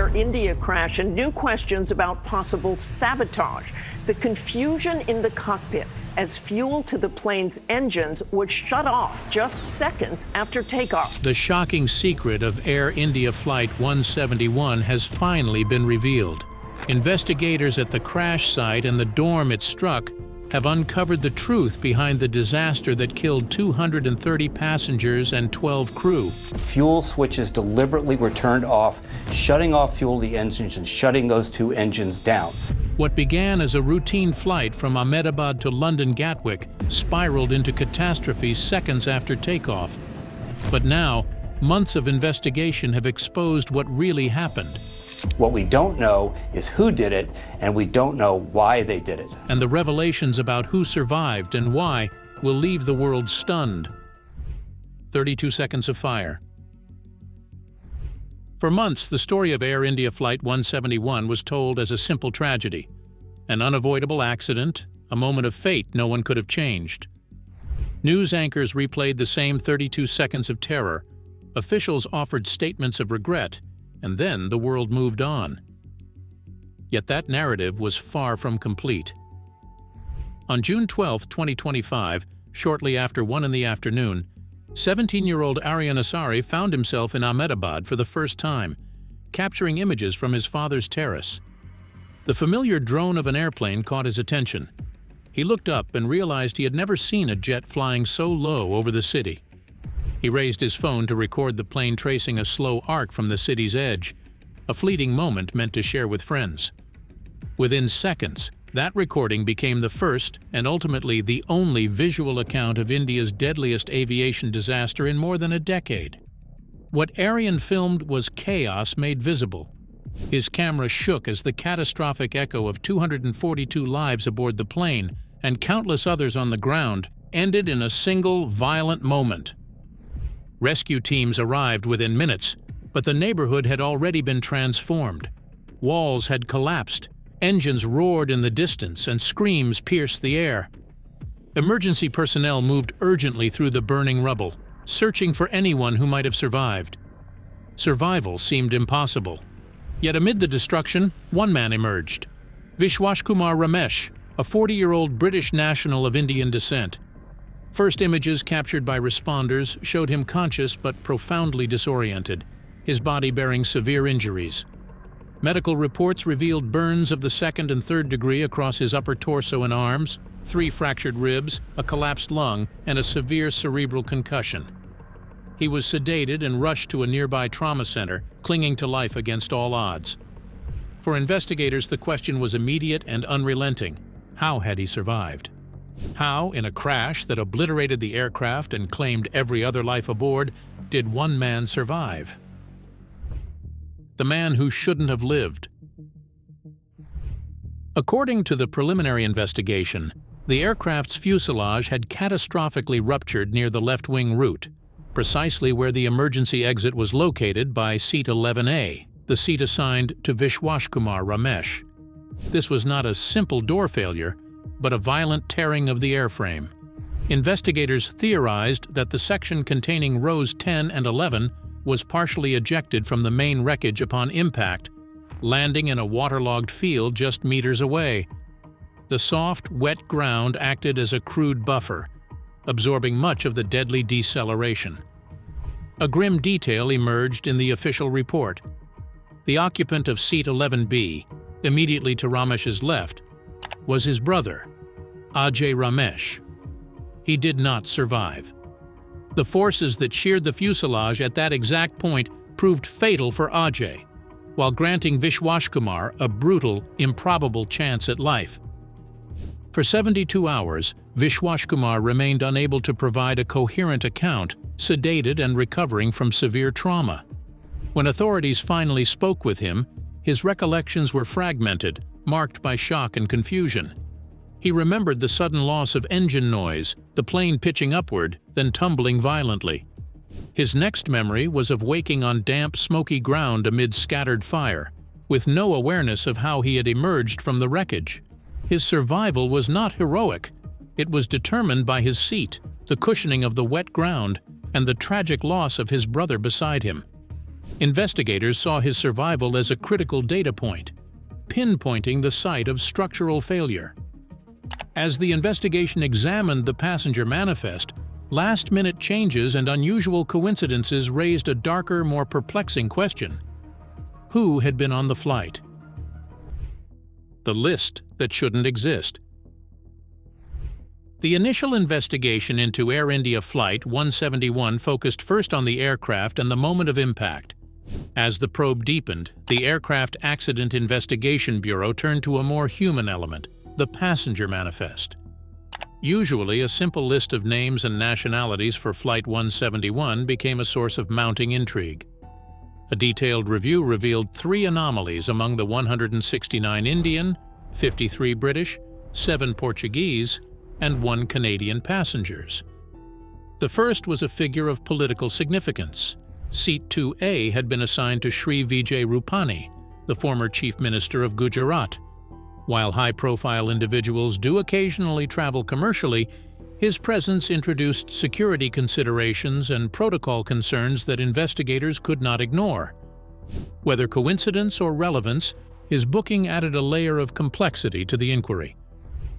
Air India crash and new questions about possible sabotage. The confusion in the cockpit as fuel to the plane's engines would shut off just seconds after takeoff. The shocking secret of Air India Flight 171 has finally been revealed. Investigators at the crash site and the dorm it struck have uncovered the truth behind the disaster that killed 230 passengers and 12 crew. Fuel switches deliberately were turned off, shutting off fuel to the engines and shutting those two engines down. What began as a routine flight from Ahmedabad to London Gatwick spiraled into catastrophe seconds after takeoff. But now, months of investigation have exposed what really happened. What we don't know is who did it, and we don't know why they did it. And the revelations about who survived and why will leave the world stunned. 32 seconds of fire. For months, the story of Air India Flight 171 was told as a simple tragedy, an unavoidable accident, a moment of fate no one could have changed. News anchors replayed the same 32 seconds of terror. Officials offered statements of regret, and then the world moved on. Yet that narrative was far from complete. On June 12, 2025, shortly after 1 in the afternoon, 17-year-old Aryan Asari found himself in Ahmedabad for the first time, capturing images from his father's terrace. The familiar drone of an airplane caught his attention. He looked up and realized he had never seen a jet flying so low over the city. He raised his phone to record the plane tracing a slow arc from the city's edge, a fleeting moment meant to share with friends. Within seconds, that recording became the first and ultimately the only visual account of India's deadliest aviation disaster in more than a decade. What Aryan filmed was chaos made visible. His camera shook as the catastrophic echo of 242 lives aboard the plane and countless others on the ground ended in a single violent moment. Rescue teams arrived within minutes, but the neighborhood had already been transformed. Walls had collapsed, engines roared in the distance, and screams pierced the air. Emergency personnel moved urgently through the burning rubble, searching for anyone who might have survived. Survival seemed impossible. Yet amid the destruction, one man emerged. Vishwashkumar Ramesh, a 40-year-old British national of Indian descent. First images captured by responders showed him conscious but profoundly disoriented, his body bearing severe injuries. Medical reports revealed burns of the 2nd and 3rd degree across his upper torso and arms, 3 fractured ribs, a collapsed lung, and a severe cerebral concussion. He was sedated and rushed to a nearby trauma center, clinging to life against all odds. For investigators, the question was immediate and unrelenting. How had he survived? How, in a crash that obliterated the aircraft and claimed every other life aboard, did one man survive? The man who shouldn't have lived. According to the preliminary investigation, the aircraft's fuselage had catastrophically ruptured near the left-wing root, precisely where the emergency exit was located by Seat 11A, the seat assigned to Vishwashkumar Ramesh. This was not a simple door failure, but a violent tearing of the airframe. Investigators theorized that the section containing rows 10 and 11 was partially ejected from the main wreckage upon impact, landing in a waterlogged field just meters away. The soft, wet ground acted as a crude buffer, absorbing much of the deadly deceleration. A grim detail emerged in the official report. The occupant of Seat 11B, immediately to Ramesh's left, was his brother, Ajay Ramesh. He did not survive. The forces that sheared the fuselage at that exact point proved fatal for Ajay, while granting Vishwashkumar a brutal, improbable chance at life. For 72 hours, Vishwashkumar remained unable to provide a coherent account, sedated and recovering from severe trauma. When authorities finally spoke with him, his recollections were fragmented, marked by shock and confusion. He remembered the sudden loss of engine noise, the plane pitching upward, then tumbling violently. His next memory was of waking on damp, smoky ground amid scattered fire, with no awareness of how he had emerged from the wreckage. His survival was not heroic. It was determined by his seat, the cushioning of the wet ground, and the tragic loss of his brother beside him. Investigators saw his survival as a critical data point, pinpointing the site of structural failure. As the investigation examined the passenger manifest, last-minute changes and unusual coincidences raised a darker, more perplexing question. Who had been on the flight? The list that shouldn't exist. The initial investigation into Air India Flight 171 focused first on the aircraft and the moment of impact. As the probe deepened, the Aircraft Accident Investigation Bureau turned to a more human element, the passenger manifest. Usually, a simple list of names and nationalities for Flight 171 became a source of mounting intrigue. A detailed review revealed 3 anomalies among the 169 Indian, 53 British, 7 Portuguese, and 1 Canadian passengers. The first was a figure of political significance. Seat 2A had been assigned to Sri Vijay Rupani, the former Chief Minister of Gujarat. While high-profile individuals do occasionally travel commercially, his presence introduced security considerations and protocol concerns that investigators could not ignore. Whether coincidence or relevance, his booking added a layer of complexity to the inquiry.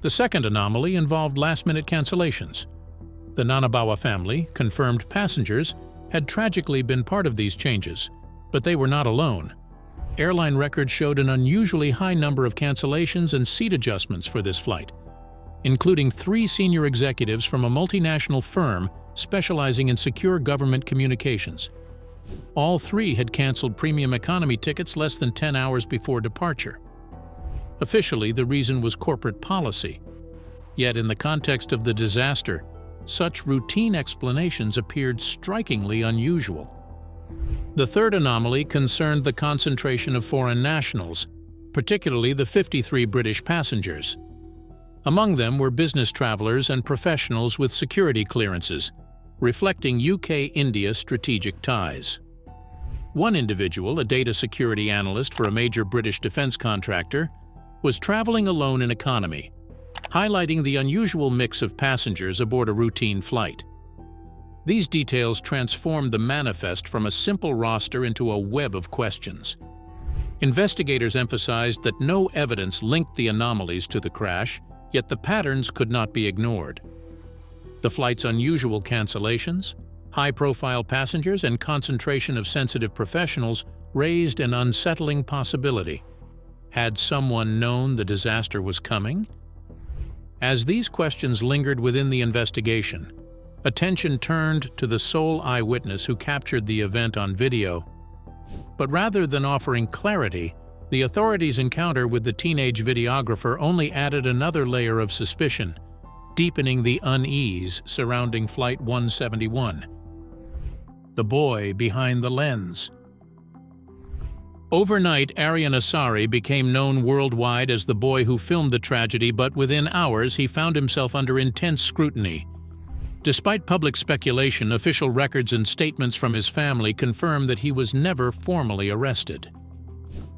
The second anomaly involved last-minute cancellations. The Nanabawa family, confirmed passengers, had tragically been part of these changes, but they were not alone. Airline records showed an unusually high number of cancellations and seat adjustments for this flight, including 3 senior executives from a multinational firm specializing in secure government communications. All 3 had canceled premium economy tickets less than 10 hours before departure. Officially, the reason was corporate policy. Yet in the context of the disaster, such routine explanations appeared strikingly unusual. The third anomaly concerned the concentration of foreign nationals, particularly the 53 British passengers. Among them were business travelers and professionals with security clearances, reflecting UK-India strategic ties. One individual, a data security analyst for a major British defence contractor, was travelling alone in economy, highlighting the unusual mix of passengers aboard a routine flight. These details transformed the manifest from a simple roster into a web of questions. Investigators emphasized that no evidence linked the anomalies to the crash, yet the patterns could not be ignored. The flight's unusual cancellations, high-profile passengers, and concentration of sensitive professionals raised an unsettling possibility. Had someone known the disaster was coming? As these questions lingered within the investigation, attention turned to the sole eyewitness who captured the event on video. But rather than offering clarity, the authorities' encounter with the teenage videographer only added another layer of suspicion, deepening the unease surrounding Flight 171. The boy behind the lens. Overnight, Aryan Asari became known worldwide as the boy who filmed the tragedy, but within hours he found himself under intense scrutiny. Despite public speculation, official records and statements from his family confirm that he was never formally arrested.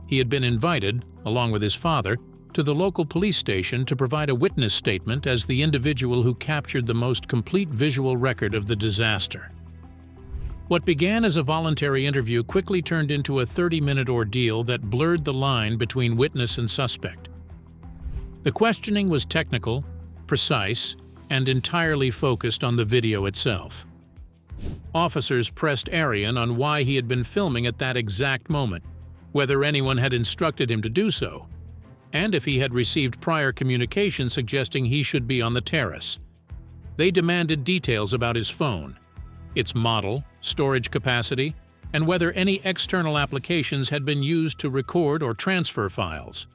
He had been invited, along with his father, to the local police station to provide a witness statement as the individual who captured the most complete visual record of the disaster. What began as a voluntary interview quickly turned into a 30-minute ordeal that blurred the line between witness and suspect. The questioning was technical, precise, and entirely focused on the video itself. Officers pressed Aryan on why he had been filming at that exact moment, whether anyone had instructed him to do so, and if he had received prior communication suggesting he should be on the terrace. They demanded details about his phone, its model, storage capacity, and whether any external applications had been used to record or transfer files.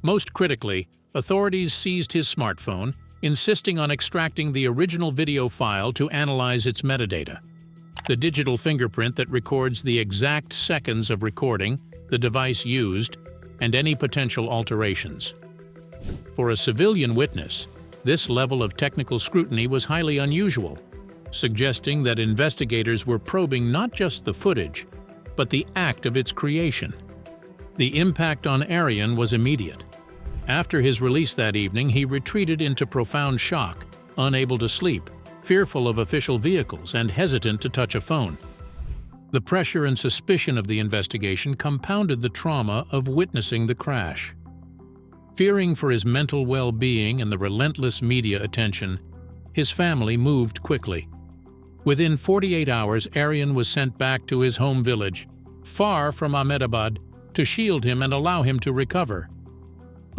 Most critically, authorities seized his smartphone, insisting on extracting the original video file to analyze its metadata. The digital fingerprint that records the exact seconds of recording, the device used, and any potential alterations. For a civilian witness, this level of technical scrutiny was highly unusual, suggesting that investigators were probing not just the footage, but the act of its creation. The impact on Aryan was immediate. After his release that evening, he retreated into profound shock, unable to sleep, fearful of official vehicles, and hesitant to touch a phone. The pressure and suspicion of the investigation compounded the trauma of witnessing the crash. Fearing for his mental well-being and the relentless media attention, his family moved quickly. Within 48 hours, Aryan was sent back to his home village, far from Ahmedabad, to shield him and allow him to recover.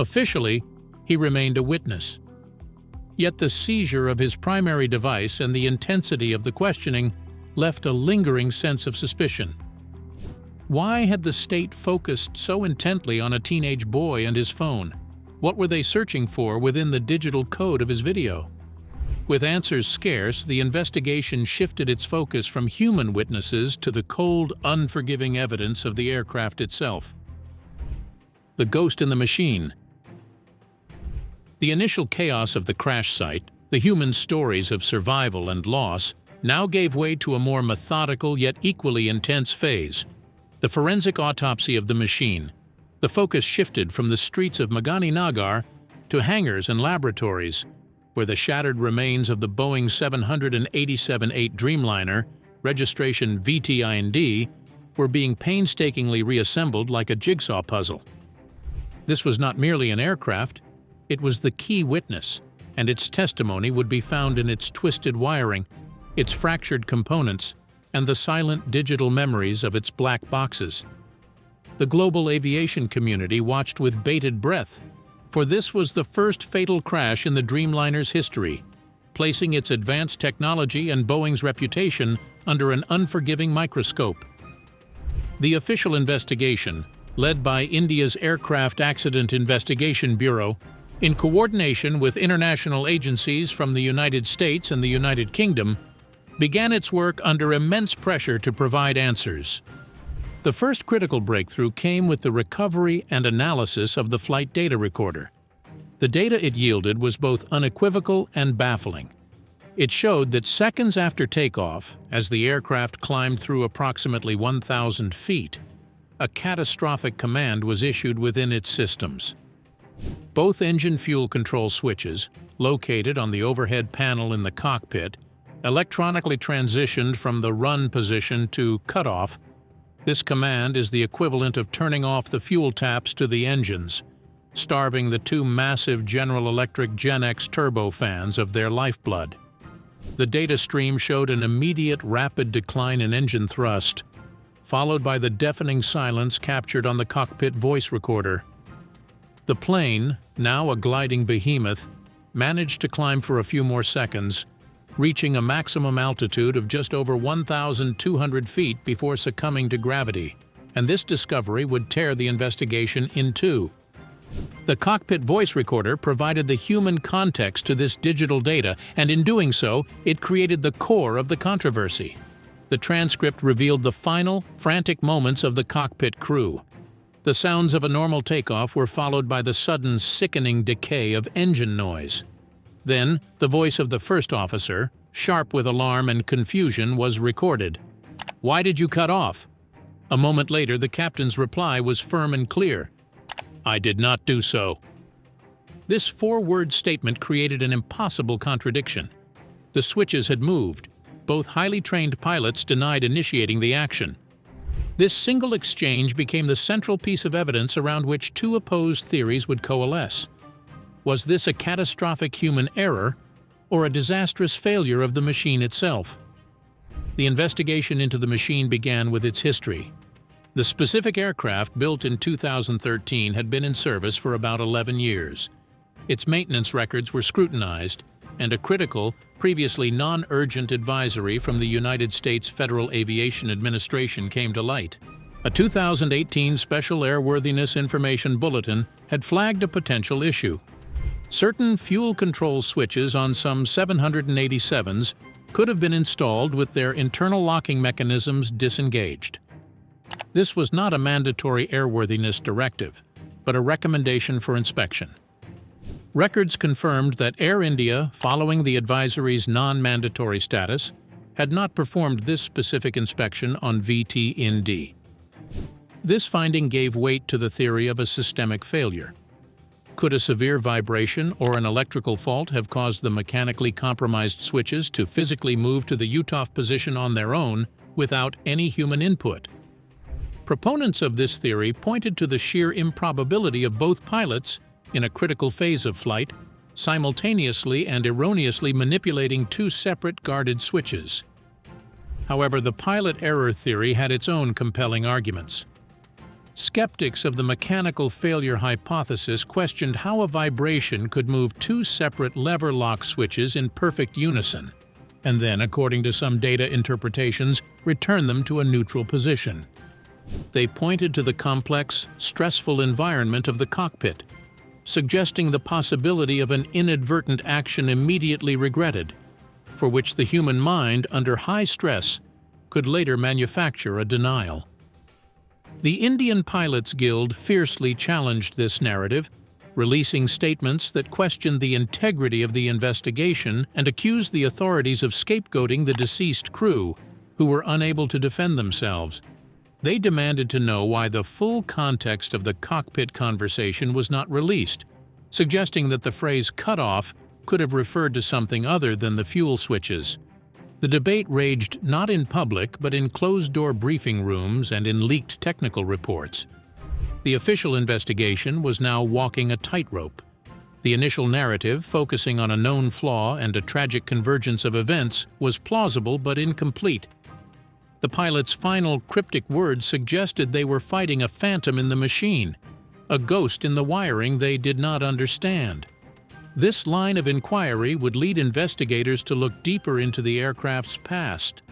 Officially, he remained a witness. Yet the seizure of his primary device and the intensity of the questioning left a lingering sense of suspicion. Why had the state focused so intently on a teenage boy and his phone? What were they searching for within the digital code of his video? With answers scarce, the investigation shifted its focus from human witnesses to the cold, unforgiving evidence of the aircraft itself. The ghost in the machine. The initial chaos of the crash site, the human stories of survival and loss, now gave way to a more methodical yet equally intense phase. The forensic autopsy of the machine. The focus shifted from the streets of Magani Nagar to hangars and laboratories, where the shattered remains of the Boeing 787-8 Dreamliner, registration VTIND, were being painstakingly reassembled like a jigsaw puzzle. This was not merely an aircraft, it was the key witness, and its testimony would be found in its twisted wiring, its fractured components, and the silent digital memories of its black boxes. The global aviation community watched with bated breath, for this was the first fatal crash in the Dreamliner's history, placing its advanced technology and Boeing's reputation under an unforgiving microscope. The official investigation, led by India's Aircraft Accident Investigation Bureau, in coordination with international agencies from the United States and the United Kingdom, began its work under immense pressure to provide answers. The first critical breakthrough came with the recovery and analysis of the flight data recorder. The data it yielded was both unequivocal and baffling. It showed that seconds after takeoff, as the aircraft climbed through approximately 1,000 feet, a catastrophic command was issued within its systems. Both engine fuel control switches, located on the overhead panel in the cockpit, electronically transitioned from the run position to cutoff. This command is the equivalent of turning off the fuel taps to the engines, starving the two massive General Electric Gen X turbofans of their lifeblood. The data stream showed an immediate rapid decline in engine thrust, followed by the deafening silence captured on the cockpit voice recorder. The plane, now a gliding behemoth, managed to climb for a few more seconds, reaching a maximum altitude of just over 1,200 feet before succumbing to gravity, and this discovery would tear the investigation in two. The cockpit voice recorder provided the human context to this digital data, and in doing so, it created the core of the controversy. The transcript revealed the final, frantic moments of the cockpit crew. The sounds of a normal takeoff were followed by the sudden, sickening decay of engine noise. Then, the voice of the first officer, sharp with alarm and confusion, was recorded. "Why did you cut off?" A moment later, the captain's reply was firm and clear. "I did not do so." This four-word statement created an impossible contradiction. The switches had moved. Both highly trained pilots denied initiating the action. This single exchange became the central piece of evidence around which two opposed theories would coalesce. Was this a catastrophic human error or a disastrous failure of the machine itself? The investigation into the machine began with its history. The specific aircraft, built in 2013, had been in service for about 11 years. Its maintenance records were scrutinized, and a critical, previously non-urgent advisory from the United States Federal Aviation Administration came to light. A 2018 Special Airworthiness Information Bulletin had flagged a potential issue. Certain fuel control switches on some 787s could have been installed with their internal locking mechanisms disengaged. This was not a mandatory airworthiness directive, but a recommendation for inspection. Records confirmed that Air India, following the advisory's non-mandatory status, had not performed this specific inspection on VT-IND. This finding gave weight to the theory of a systemic failure. Could a severe vibration or an electrical fault have caused the mechanically compromised switches to physically move to the UTOF position on their own without any human input. Proponents of this theory pointed to the sheer improbability of both pilots, in a critical phase of flight, simultaneously and erroneously manipulating two separate guarded switches. However, the pilot error theory had its own compelling arguments. Skeptics of the mechanical failure hypothesis questioned how a vibration could move two separate lever lock switches in perfect unison, and then, according to some data interpretations, return them to a neutral position. They pointed to the complex, stressful environment of the cockpit, suggesting the possibility of an inadvertent action immediately regretted, for which the human mind, under high stress, could later manufacture a denial. The Indian Pilots Guild fiercely challenged this narrative, releasing statements that questioned the integrity of the investigation and accused the authorities of scapegoating the deceased crew, who were unable to defend themselves. They demanded to know why the full context of the cockpit conversation was not released, suggesting that the phrase "cut off" could have referred to something other than the fuel switches. The debate raged not in public but in closed-door briefing rooms and in leaked technical reports. The official investigation was now walking a tightrope. The initial narrative, focusing on a known flaw and a tragic convergence of events, was plausible but incomplete. The pilot's final cryptic words suggested they were fighting a phantom in the machine, a ghost in the wiring they did not understand. This line of inquiry would lead investigators to look deeper into the aircraft's past,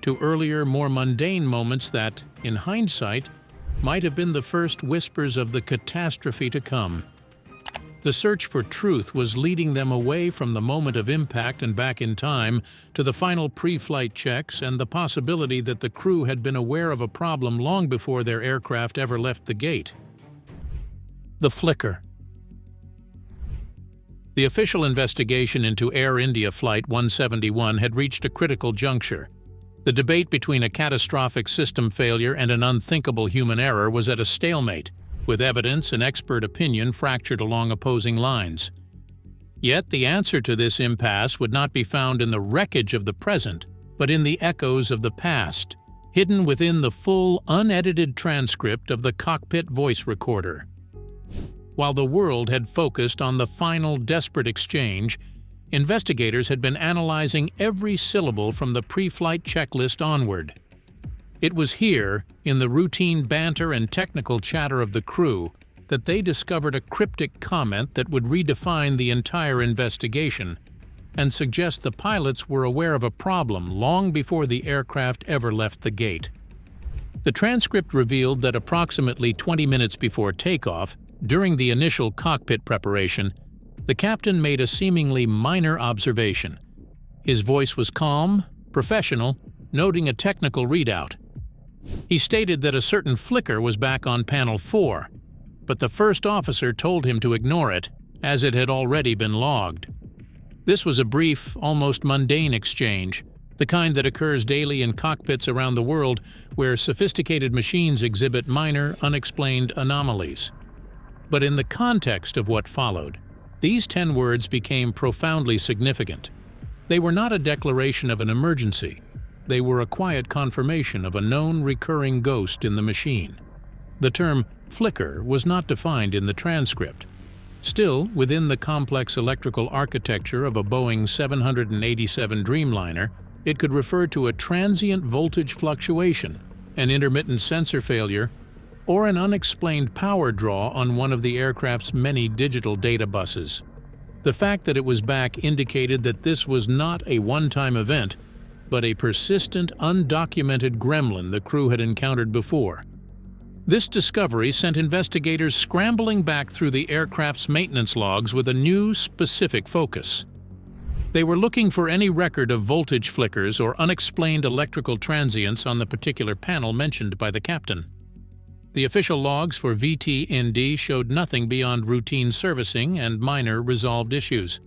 to earlier, more mundane moments that, in hindsight, might have been the first whispers of the catastrophe to come. The search for truth was leading them away from the moment of impact and back in time to the final pre-flight checks and the possibility that the crew had been aware of a problem long before their aircraft ever left the gate. The flicker. The official investigation into Air India Flight 171 had reached a critical juncture. The debate between a catastrophic system failure and an unthinkable human error was at a stalemate, with evidence and expert opinion fractured along opposing lines. Yet the answer to this impasse would not be found in the wreckage of the present, but in the echoes of the past, hidden within the full, unedited transcript of the cockpit voice recorder. While the world had focused on the final desperate exchange, investigators had been analyzing every syllable from the pre-flight checklist onward. It was here, in the routine banter and technical chatter of the crew, that they discovered a cryptic comment that would redefine the entire investigation and suggest the pilots were aware of a problem long before the aircraft ever left the gate. The transcript revealed that approximately 20 minutes before takeoff, during the initial cockpit preparation, the captain made a seemingly minor observation. His voice was calm, professional, noting a technical readout. He stated that a certain flicker was back on panel 4, but the first officer told him to ignore it, as it had already been logged. This was a brief, almost mundane exchange, the kind that occurs daily in cockpits around the world where sophisticated machines exhibit minor, unexplained anomalies. But in the context of what followed, these 10 words became profoundly significant. They were not a declaration of an emergency. They were a quiet confirmation of a known recurring ghost in the machine. The term flicker was not defined in the transcript. Still, within the complex electrical architecture of a Boeing 787 Dreamliner, it could refer to a transient voltage fluctuation, an intermittent sensor failure, or an unexplained power draw on one of the aircraft's many digital data buses. The fact that it was back indicated that this was not a one-time event, but a persistent, undocumented gremlin the crew had encountered before. This discovery sent investigators scrambling back through the aircraft's maintenance logs with a new, specific focus. They were looking for any record of voltage flickers or unexplained electrical transients on the particular panel mentioned by the captain. The official logs for VT-ND showed nothing beyond routine servicing and minor resolved issues.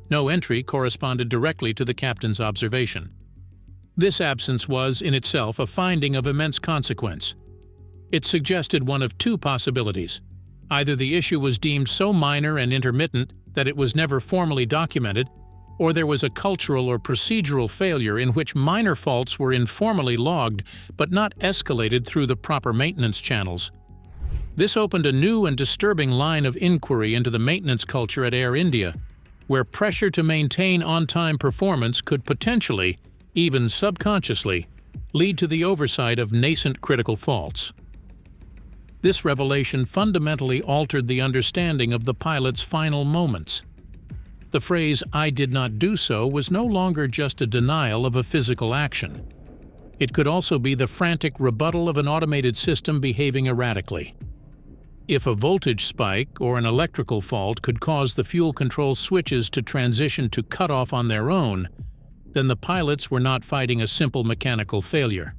No entry corresponded directly to the captain's observation. This absence was, in itself, a finding of immense consequence. It suggested one of two possibilities. Either the issue was deemed so minor and intermittent that it was never formally documented, or there was a cultural or procedural failure in which minor faults were informally logged but not escalated through the proper maintenance channels. This opened a new and disturbing line of inquiry into the maintenance culture at Air India, where pressure to maintain on-time performance could potentially, even subconsciously, lead to the oversight of nascent critical faults. This revelation fundamentally altered the understanding of the pilot's final moments. The phrase, "I did not do so," was no longer just a denial of a physical action. It could also be the frantic rebuttal of an automated system behaving erratically. If a voltage spike or an electrical fault could cause the fuel control switches to transition to cutoff on their own, then the pilots were not fighting a simple mechanical failure.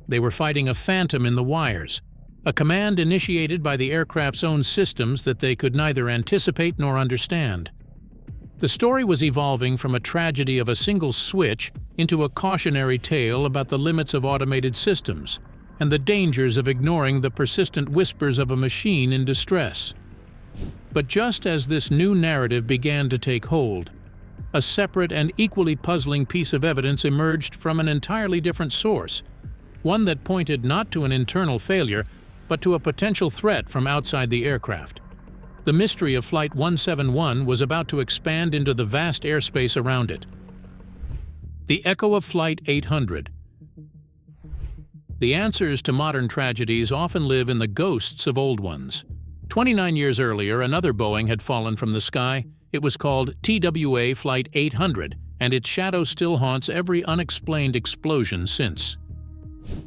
They were fighting a phantom in the wires, a command initiated by the aircraft's own systems that they could neither anticipate nor understand. The story was evolving from a tragedy of a single switch into a cautionary tale about the limits of automated systems and the dangers of ignoring the persistent whispers of a machine in distress. But just as this new narrative began to take hold, a separate and equally puzzling piece of evidence emerged from an entirely different source, one that pointed not to an internal failure, but to a potential threat from outside the aircraft. The mystery of Flight 171 was about to expand into the vast airspace around it. The echo of Flight 800. The answers to modern tragedies often live in the ghosts of old ones. 29 years earlier, another Boeing had fallen from the sky. It was called TWA Flight 800, and its shadow still haunts every unexplained explosion since.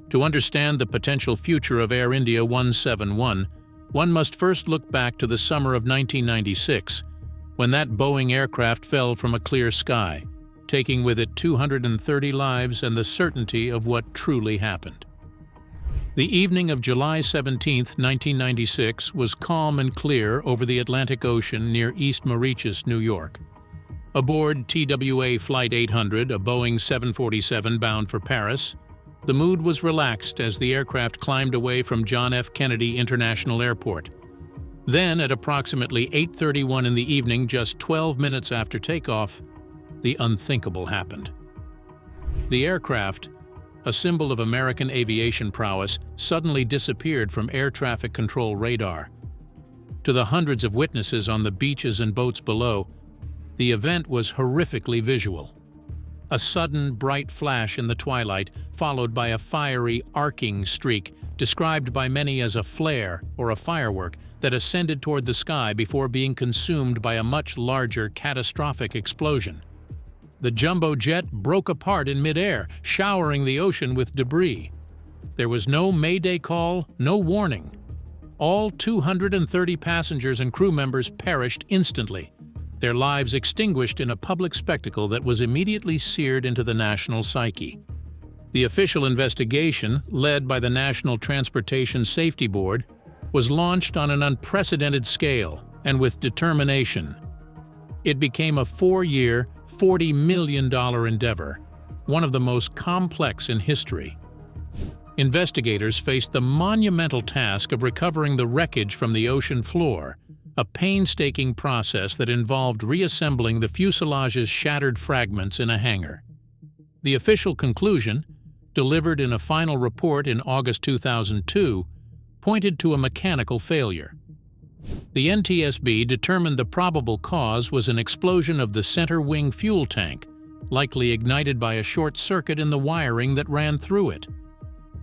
To understand the potential future of Air India 171, one must first look back to the summer of 1996, when that Boeing aircraft fell from a clear sky, taking with it 230 lives and the certainty of what truly happened. The evening of July 17, 1996, was calm and clear over the Atlantic Ocean near East Mauritius, New York. Aboard TWA Flight 800, a Boeing 747 bound for Paris, the mood was relaxed as the aircraft climbed away from John F. Kennedy International Airport. Then, at approximately 8:31 in the evening, just 12 minutes after takeoff, the unthinkable happened. The aircraft, a symbol of American aviation prowess, suddenly disappeared from air traffic control radar. To the hundreds of witnesses on the beaches and boats below, the event was horrifically visual. A sudden, bright flash in the twilight, followed by a fiery, arcing streak, described by many as a flare or a firework, that ascended toward the sky before being consumed by a much larger, catastrophic explosion. The jumbo jet broke apart in midair, showering the ocean with debris. There was no mayday call, no warning. All 230 passengers and crew members perished instantly, their lives extinguished in a public spectacle that was immediately seared into the national psyche. The official investigation, led by the National Transportation Safety Board, was launched on an unprecedented scale and with determination. It became a 4-year, $40 million endeavor, one of the most complex in history. Investigators faced the monumental task of recovering the wreckage from the ocean floor, a painstaking process that involved reassembling the fuselage's shattered fragments in a hangar. The official conclusion, delivered in a final report in August 2002, pointed to a mechanical failure. The NTSB determined the probable cause was an explosion of the center wing fuel tank, likely ignited by a short circuit in the wiring that ran through it.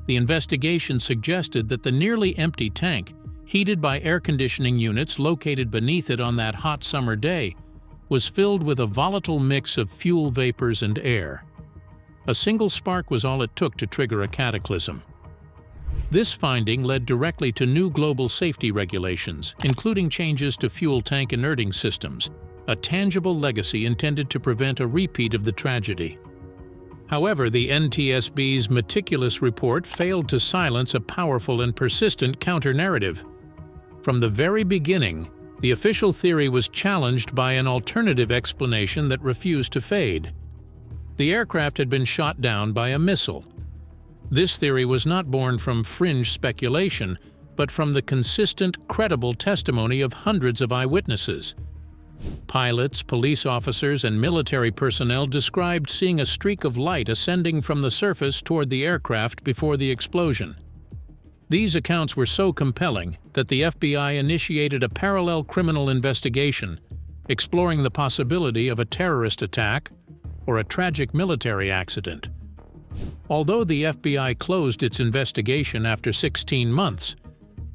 The investigation suggested that the nearly empty tank, heated by air conditioning units located beneath it on that hot summer day, was filled with a volatile mix of fuel vapors and air. A single spark was all it took to trigger a cataclysm. This finding led directly to new global safety regulations, including changes to fuel tank inerting systems, a tangible legacy intended to prevent a repeat of the tragedy. However, the NTSB's meticulous report failed to silence a powerful and persistent counter-narrative. From the very beginning, the official theory was challenged by an alternative explanation that refused to fade. The aircraft had been shot down by a missile. This theory was not born from fringe speculation, but from the consistent, credible testimony of hundreds of eyewitnesses. Pilots, police officers, and military personnel described seeing a streak of light ascending from the surface toward the aircraft before the explosion. These accounts were so compelling that the FBI initiated a parallel criminal investigation, exploring the possibility of a terrorist attack or a tragic military accident. Although the FBI closed its investigation after 16 months,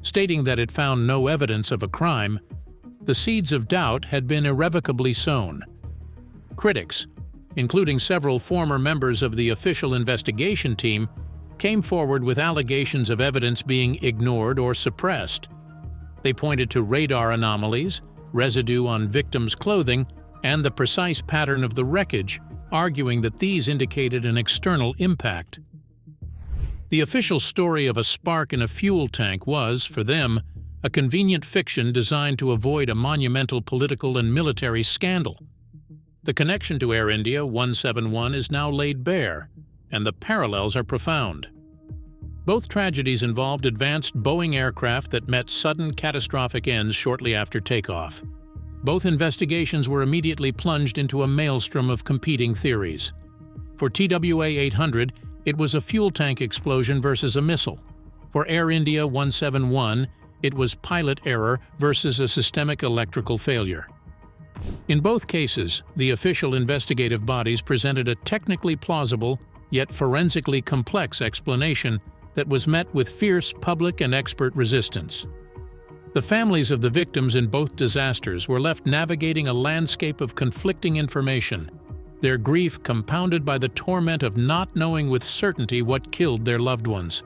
stating that it found no evidence of a crime, the seeds of doubt had been irrevocably sown. Critics, including several former members of the official investigation team, came forward with allegations of evidence being ignored or suppressed. They pointed to radar anomalies, residue on victims' clothing, and the precise pattern of the wreckage, arguing that these indicated an external impact. The official story of a spark in a fuel tank was, for them, a convenient fiction designed to avoid a monumental political and military scandal. The connection to Air India 171 is now laid bare, and the parallels are profound. Both tragedies involved advanced Boeing aircraft that met sudden catastrophic ends shortly after takeoff. Both investigations were immediately plunged into a maelstrom of competing theories. For TWA 800, it was a fuel tank explosion versus a missile. For Air India 171, it was pilot error versus a systemic electrical failure. In both cases, the official investigative bodies presented a technically plausible, yet forensically complex explanation that was met with fierce public and expert resistance. The families of the victims in both disasters were left navigating a landscape of conflicting information, their grief compounded by the torment of not knowing with certainty what killed their loved ones.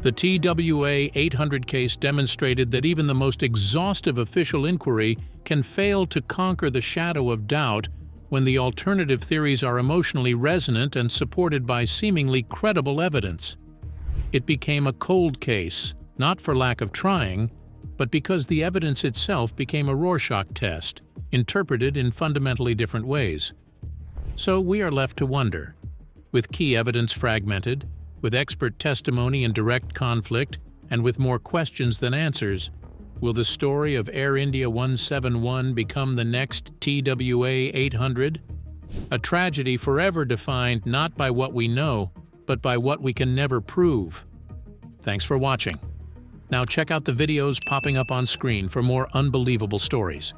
The TWA 800 case demonstrated that even the most exhaustive official inquiry can fail to conquer the shadow of doubt when the alternative theories are emotionally resonant and supported by seemingly credible evidence. It became a cold case, not for lack of trying, but because the evidence itself became a Rorschach test, interpreted in fundamentally different ways. So we are left to wonder, with key evidence fragmented, with expert testimony in direct conflict, and with more questions than answers, will the story of Air India 171 become the next TWA 800? A tragedy forever defined not by what we know, but by what we can never prove. Thanks for watching. Now check out the videos popping up on screen for more unbelievable stories.